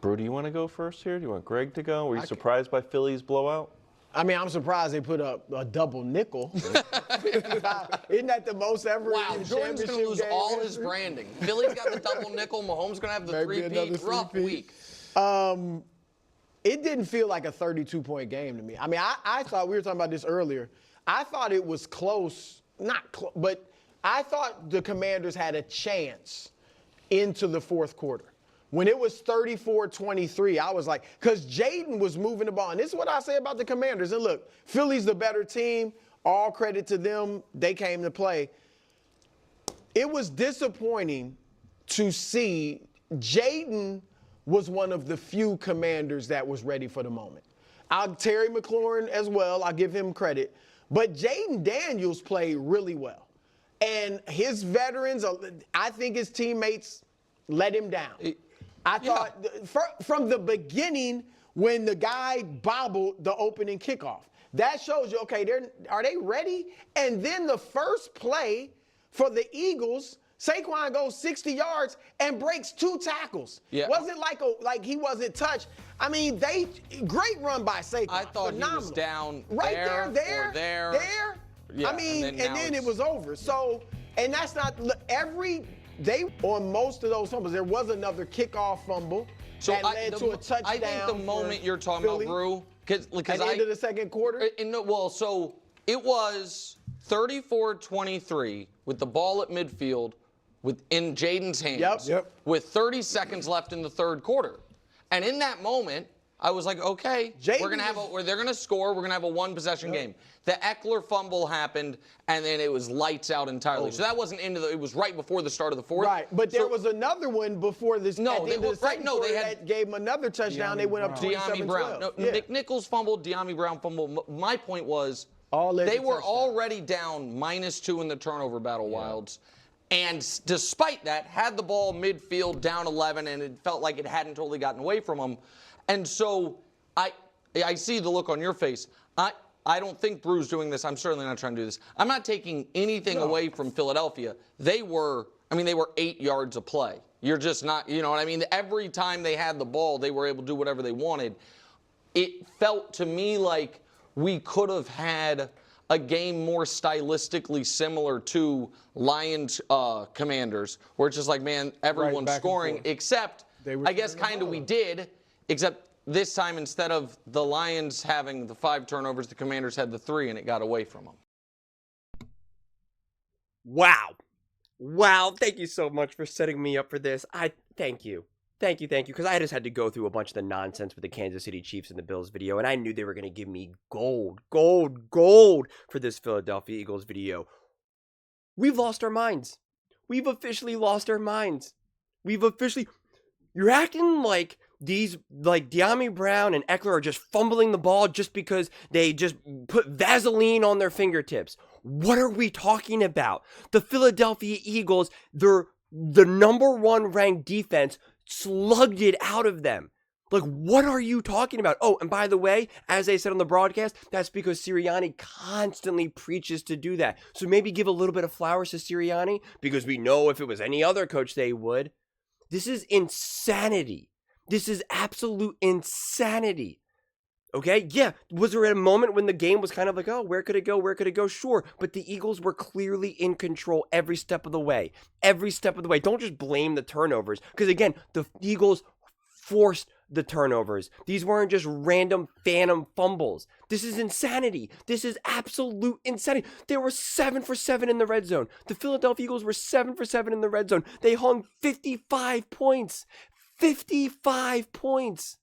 Brew, do you want to go first here? Do you want Greg to go? Were you surprised by Philly's blowout? I mean, I'm surprised they put up a double nickel. Isn't that the most ever? Wow, Jordan's going to lose all his branding. Philly's got the double nickel. Mahomes going to have the three-peat. Rough week. It didn't feel like a 32-point game to me. I mean, I thought, we were talking about this earlier, I thought it was close, not close, but I thought the Commanders had a chance into the fourth quarter. When it was 34-23, I was like, because Jaden was moving the ball. And this is what I say about the Commanders. And look, Philly's the better team. All credit to them. They came to play. It was disappointing to see Jaden was one of the few Commanders that was ready for the moment. Terry McLaurin as well. I'll give him credit. But Jaden Daniels played really well. And his veterans, I think his teammates let him down. I thought from the beginning when the guy bobbled the opening kickoff, that shows you, okay, are they ready? And then the first play for the Eagles, Saquon goes 60 yards and breaks 2 tackles. Yeah. Wasn't like he wasn't touched. I mean, great run by Saquon. I thought phenomenal. He was down right there. Yeah, I mean, and then it was over. So, and that's not on most of those fumbles, there was another kickoff fumble that led to a touchdown. I think the moment you're talking about, Brew, because at the end of the second quarter. So it was 34-23 with the ball at midfield, in Jaden's hands, with 30 seconds left in the third quarter, and in that moment, I was like, okay, they're going to score. We're going to have a one-possession game. The Eckler fumble happened, and then it was lights out entirely. So that wasn't it was right before the start of the fourth. Right, but there was another one before this. No, they gave him another touchdown. They went up 27-12. Brown. No, McNichols fumbled, De'Ami Brown fumbled. My point was, they were already down -2 in the turnover battle, Wilds. And despite that, had the ball midfield down 11, and it felt like it hadn't totally gotten away from them. And so I see the look on your face. I don't think Brew's doing this. I'm certainly not trying to do this. I'm not taking anything away from Philadelphia. They were 8 yards of play. You're just not, you know what I mean? Every time they had the ball, they were able to do whatever they wanted. It felt to me like we could have had a game more stylistically similar to Lions Commanders, where it's just like, man, everyone's scoring, except I guess kind of we did. Except this time, instead of the Lions having the 5 turnovers, the Commanders had the 3, and it got away from them. Wow. Thank you so much for setting me up for this. Thank you. Because I just had to go through a bunch of the nonsense with the Kansas City Chiefs and the Bills video, and I knew they were going to give me gold for this Philadelphia Eagles video. We've lost our minds. We've officially lost our minds. You're acting like De'Ami Brown and Eckler are just fumbling the ball just because they just put Vaseline on their fingertips. What are we talking about? The Philadelphia Eagles, they're the number 1 ranked defense, slugged it out of them. Like, what are you talking about? Oh, and by the way, as I said on the broadcast, that's because Sirianni constantly preaches to do that. So maybe give a little bit of flowers to Sirianni, because we know if it was any other coach, they would. This is insanity. This is absolute insanity. Okay? Yeah. Was there a moment when the game was kind of like, oh, where could it go? Sure. But the Eagles were clearly in control every step of the way. Don't just blame the turnovers. Because again, the Eagles forced the turnovers. These weren't just random phantom fumbles. This is insanity. This is absolute insanity. They were 7 for 7 in the red zone. The Philadelphia Eagles were 7 for 7 in the red zone. They hung 55 points. 55 points.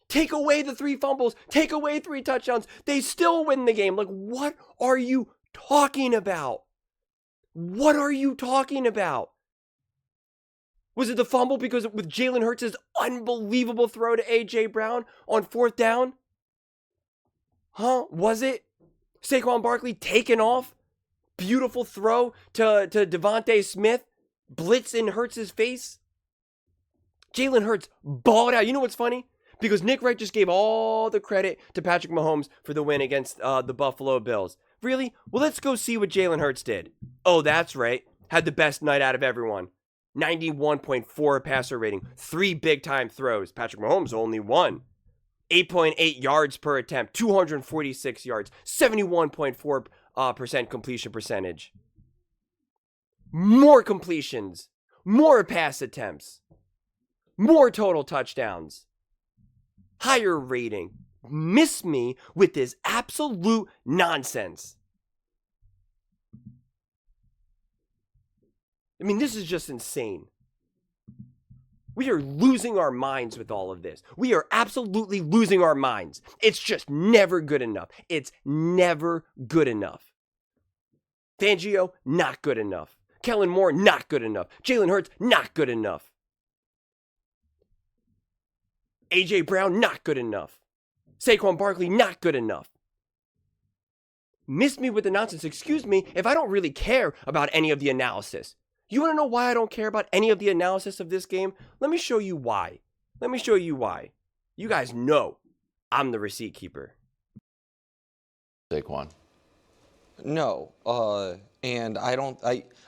Take away the 3 fumbles. Take away 3 touchdowns. They still win the game. Like, what are you talking about? Was it the fumble because with Jalen Hurts' unbelievable throw to A.J. Brown on 4th down? Was it? Saquon Barkley taken off? Beautiful throw to Devontae Smith. Blitz in Hurts' face. Jalen Hurts balled out. You know what's funny? Because Nick Wright just gave all the credit to Patrick Mahomes for the win against the Buffalo Bills. Really? Well, let's go see what Jalen Hurts did. Oh, that's right. Had the best night out of everyone. 91.4 passer rating. 3 big-time throws. Patrick Mahomes only 1. 8.8 yards per attempt. 246 yards. 71.4% completion percentage. More completions. More pass attempts. More total touchdowns. Higher rating. Miss me with this absolute nonsense. I mean, this is just insane. We are losing our minds with all of this. We are absolutely losing our minds. It's just never good enough. It's never good enough. Fangio, not good enough. Kellen Moore, not good enough. Jalen Hurts, not good enough. A.J. Brown, not good enough. Saquon Barkley, not good enough. Miss me with the nonsense. Excuse me if I don't really care about any of the analysis. You want to know why I don't care about any of the analysis of this game? Let me show you why. Let me show you why. You guys know I'm the receipt keeper. Saquon. No, and I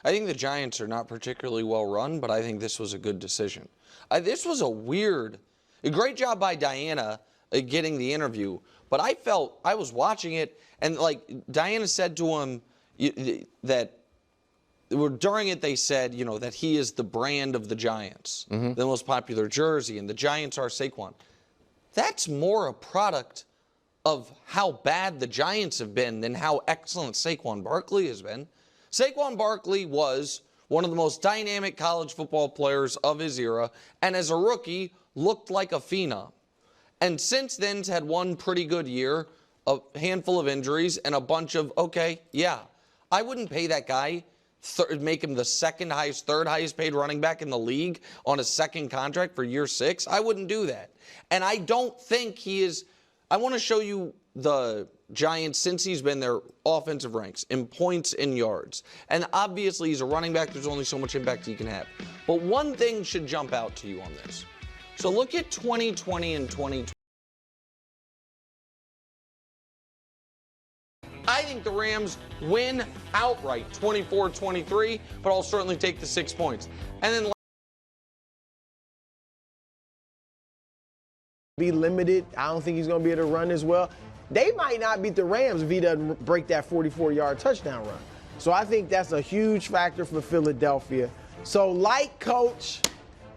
think the Giants are not particularly well run, but I think this was a good decision. This was a great job by Diana getting the interview, but I was watching it, and like Diana said to him that during it they said, that he is the brand of the Giants, the most popular jersey, and the Giants are Saquon. That's more a product of how bad the Giants have been than how excellent Saquon Barkley has been. Saquon Barkley was one of the most dynamic college football players of his era, and as a rookie, looked like a phenom. And since then, has had one pretty good year, a handful of injuries, and a bunch of, I wouldn't pay that guy, make him the third highest paid running back in the league on a second contract for year 6. I wouldn't do that. And I don't think he is. I want to show you the Giants since he's been their offensive ranks in points and yards. And obviously he's a running back. There's only so much impact he can have. But one thing should jump out to you on this. So look at 2020 and 2020. I think the Rams win outright 24-23, but I'll certainly take the 6 points. And then be limited. I don't think he's going to be able to run as well. They might not beat the Rams if he doesn't break that 44-yard touchdown run. So I think that's a huge factor for Philadelphia. So like Coach,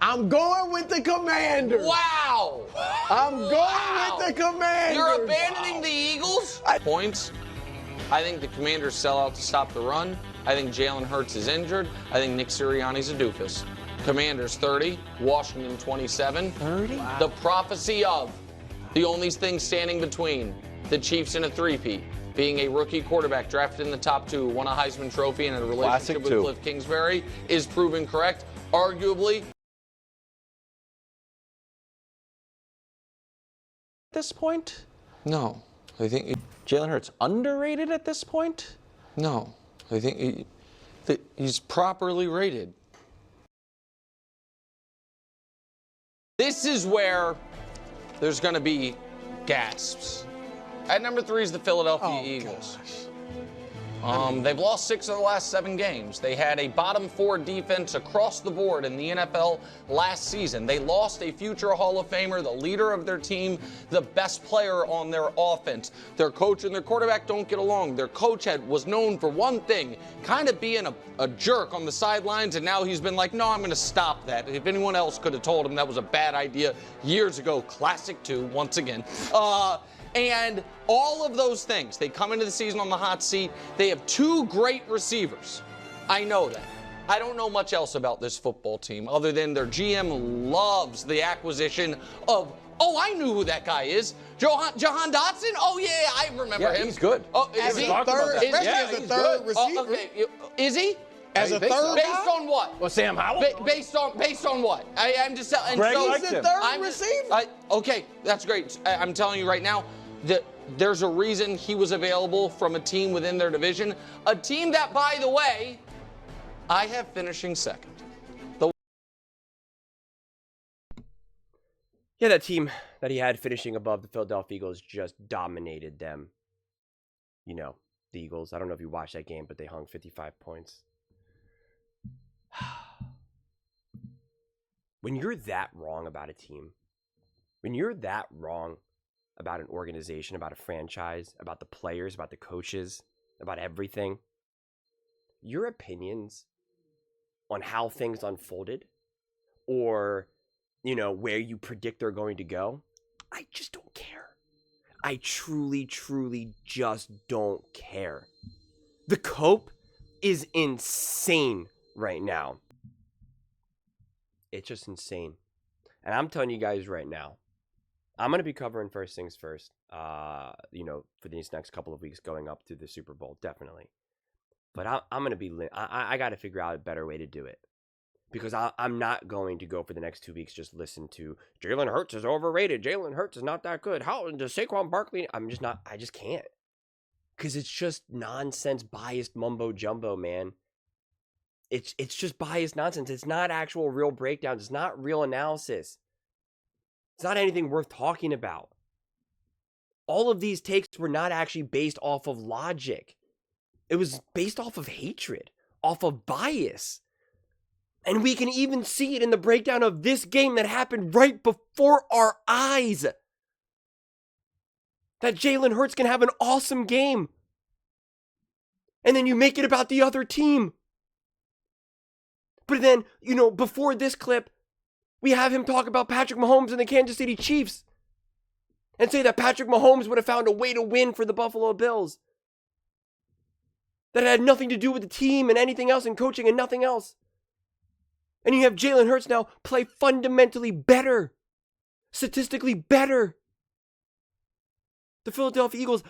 I'm going with the Commanders. Wow. I'm going with the Commanders. You're abandoning the Eagles? Points. I think the Commanders sell out to stop the run. I think Jalen Hurts is injured. I think Nick Sirianni's a doofus. Commanders 30, Washington 27. 30? Wow. The prophecy of the only thing standing between the Chiefs and a three-peat, being a rookie quarterback drafted in the top 2, won a Heisman Trophy and a relationship with Cliff Kingsbury, is proven correct. Arguably, At this point? no. I think Jalen Hurts underrated at this point? no. I think he's properly rated. This is where there's going to be gasps. At number 3 is the Philadelphia Eagles. They've lost 6 of the last 7 games. They had a bottom 4 defense across the board in the NFL last season. They lost a future Hall of Famer, the leader of their team, the best player on their offense. Their coach and their quarterback don't get along. Their coach was known for one thing, kind of being a jerk on the sidelines, and now he's been like, no, I'm going to stop that. If anyone else could have told him that was a bad idea years ago, classic 2, once again. And all of those things, they come into the season on the hot seat. They have 2 great receivers. I know that. I don't know much else about this football team other than their GM loves the acquisition of, I knew who that guy is. Jahan Dotson? Oh, yeah, I remember him. He's good. Oh, is he? Especially as a third receiver. Okay. Is he? As a third Based guy? on what? Well, Sam Howell. Based on what? I'm just telling. Greg So, likes He's the him. third receiver. Okay, that's great. I'm telling you right now that there's a reason he was available from a team within their division. A team that, by the way, I have finishing second. Yeah, that team that he had finishing above the Philadelphia Eagles just dominated them. The Eagles. I don't know if you watched that game, but they hung 55 points. when you're that wrong about a team, when you're that wrong about an organization, about a franchise, about the players, about the coaches, about everything, your opinions on how things unfolded or, where you predict they're going to go, I just don't care. I truly, truly just don't care. The cope is insane right now. It's just insane. And I'm telling you guys right now, I'm going to be covering First Things First, for these next couple of weeks going up to the Super Bowl, definitely. But I'm going to be, I got to figure out a better way to do it. Because I'm not going to go for the next 2 weeks just listen to Jalen Hurts is overrated. Jalen Hurts is not that good. How does Saquon Barkley? I just can't. Because it's just nonsense, biased mumbo jumbo, man. It's just biased nonsense. It's not actual real breakdowns. It's not real analysis. It's not anything worth talking about. All of these takes were not actually based off of logic. It was based off of hatred, off of bias. And we can even see it in the breakdown of this game that happened right before our eyes. That Jalen Hurts can have an awesome game. And then you make it about the other team. But then, before this clip, we have him talk about Patrick Mahomes and the Kansas City Chiefs. And say that Patrick Mahomes would have found a way to win for the Buffalo Bills. That it had nothing to do with the team and anything else and coaching and nothing else. And you have Jalen Hurts now play fundamentally better. Statistically better. The Philadelphia Eagles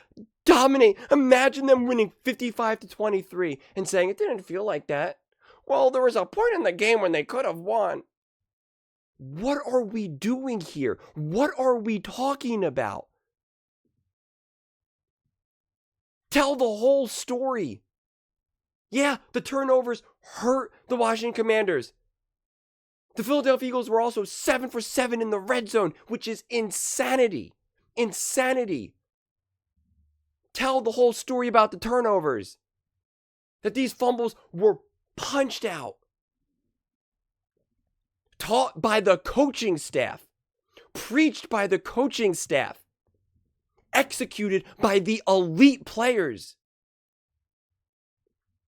dominate. Imagine them winning 55-23 and saying it didn't feel like that. Well, there was a point in the game when they could have won. What are we doing here? What are we talking about? Tell the whole story. Yeah, the turnovers hurt the Washington Commanders. The Philadelphia Eagles were also 7 for 7 in the red zone, which is insanity. Insanity. Tell the whole story about the turnovers. That these fumbles were punched out. Taught by the coaching staff. Preached by the coaching staff. Executed by the elite players.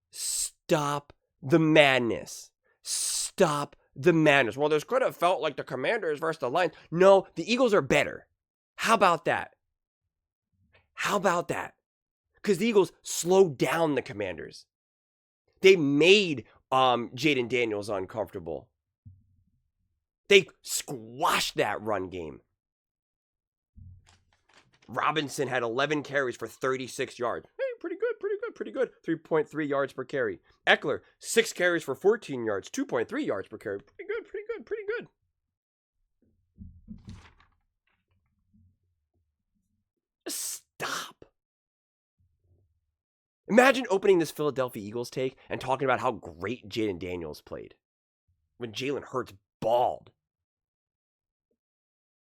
Stop the madness. Stop the madness. Well, this could have felt like the Commanders versus the Lions. No, the Eagles are better. How about that? How about that? Because the Eagles slowed down the Commanders. They made Jaden Daniels uncomfortable. They squashed that run game. Robinson had 11 carries for 36 yards. Hey, pretty good. 3.3 yards per carry. Eckler, 6 carries for 14 yards. 2.3 yards per carry. Pretty good. Stop. Imagine opening this Philadelphia Eagles take and talking about how great Jaden Daniels played. When Jalen Hurts balled.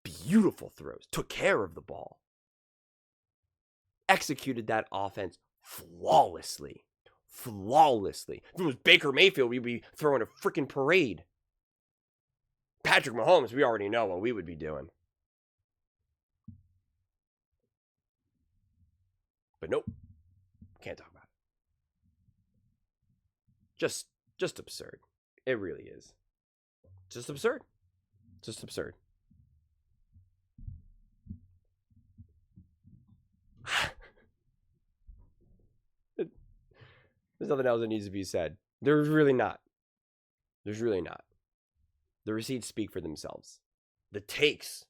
Beautiful throws. Took care of the ball. Executed that offense flawlessly. If it was Baker Mayfield, we'd be throwing a freaking parade. Patrick Mahomes, we already know what we would be doing. But nope. Can't talk about it. Just absurd. It really is. Just absurd. There's nothing else that needs to be said. There's really not. The receipts speak for themselves. The takes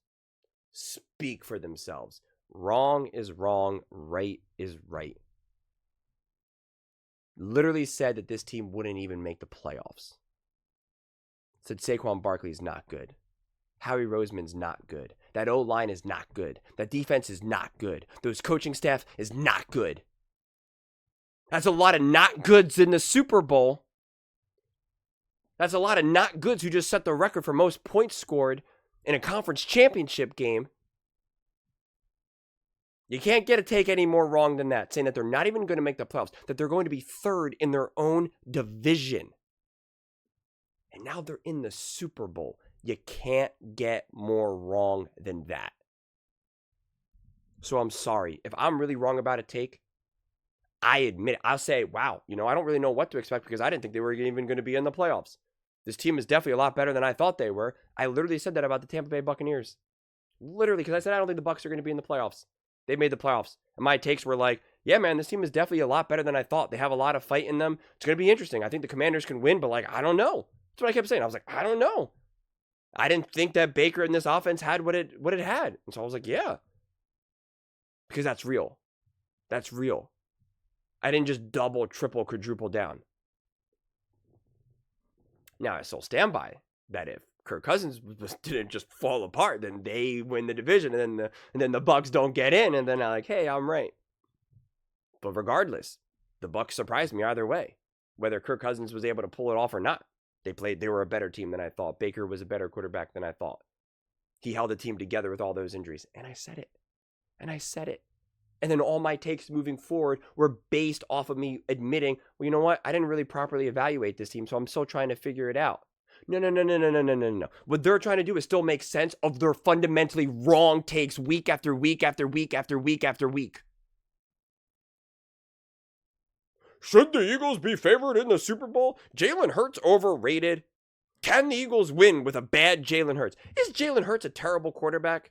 speak for themselves. Wrong is wrong. Right is right. Literally said that this team wouldn't even make the playoffs. Said Saquon Barkley is not good. Howie Roseman's not good. That O-line is not good. That defense is not good. Those coaching staff is not good. That's a lot of not goods in the Super Bowl. That's a lot of not goods who just set the record for most points scored in a conference championship game. You can't get a take any more wrong than that, saying that they're not even going to make the playoffs, that they're going to be third in their own division. And now they're in the Super Bowl. You can't get more wrong than that. So I'm sorry. If I'm really wrong about a take, I admit it. I'll say, wow, I don't really know what to expect because I didn't think they were even going to be in the playoffs. This team is definitely a lot better than I thought they were. I literally said that about the Tampa Bay Buccaneers. Literally, because I said I don't think the Bucs are going to be in the playoffs. They made the playoffs. And my takes were like, yeah, man, this team is definitely a lot better than I thought. They have a lot of fight in them. It's going to be interesting. I think the Commanders can win, but I don't know. That's what I kept saying. I was like, I don't know. I didn't think that Baker in this offense had what it had. And so I was like, yeah. Because that's real. That's real. I didn't just double, triple, quadruple down. Now, I still stand by that if Kirk Cousins didn't just fall apart, then they win the division, and then the Bucs don't get in, and then I'm like, hey, I'm right. But regardless, the Bucs surprised me either way, whether Kirk Cousins was able to pull it off or not. They were a better team than I thought. Baker was a better quarterback than I thought. He held the team together with all those injuries, and I said it. And then all my takes moving forward were based off of me admitting, well, you know what? I didn't really properly evaluate this team, so I'm still trying to figure it out. No. What they're trying to do is still make sense of their fundamentally wrong takes week after week after week after week after week. Should the Eagles be favored in the Super Bowl? Jalen Hurts overrated. Can the Eagles win with a bad Jalen Hurts? Is Jalen Hurts a terrible quarterback?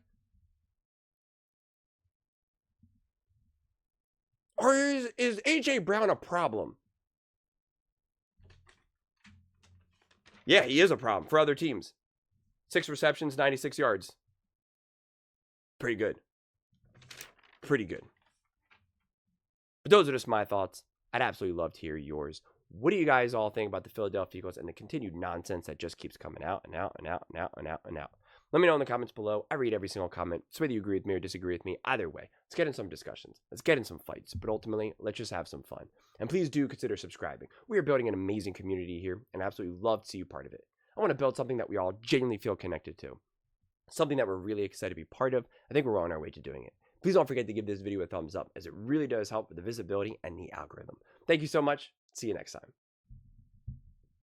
Or is A.J. Brown a problem? Yeah, he is a problem for other teams. 6 receptions, 96 yards. Pretty good. But those are just my thoughts. I'd absolutely love to hear yours. What do you guys all think about the Philadelphia Eagles and the continued nonsense that just keeps coming out and out and out and out and out and out? Let me know in the comments below. I read every single comment. So whether you agree with me or disagree with me, either way, let's get in some discussions. Let's get in some fights. But ultimately, let's just have some fun. And please do consider subscribing. We are building an amazing community here, and I absolutely love to see you part of it. I want to build something that we all genuinely feel connected to. Something that we're really excited to be part of. I think we're on our way to doing it. Please don't forget to give this video a thumbs up, as it really does help with the visibility and the algorithm. Thank you so much. See you next time.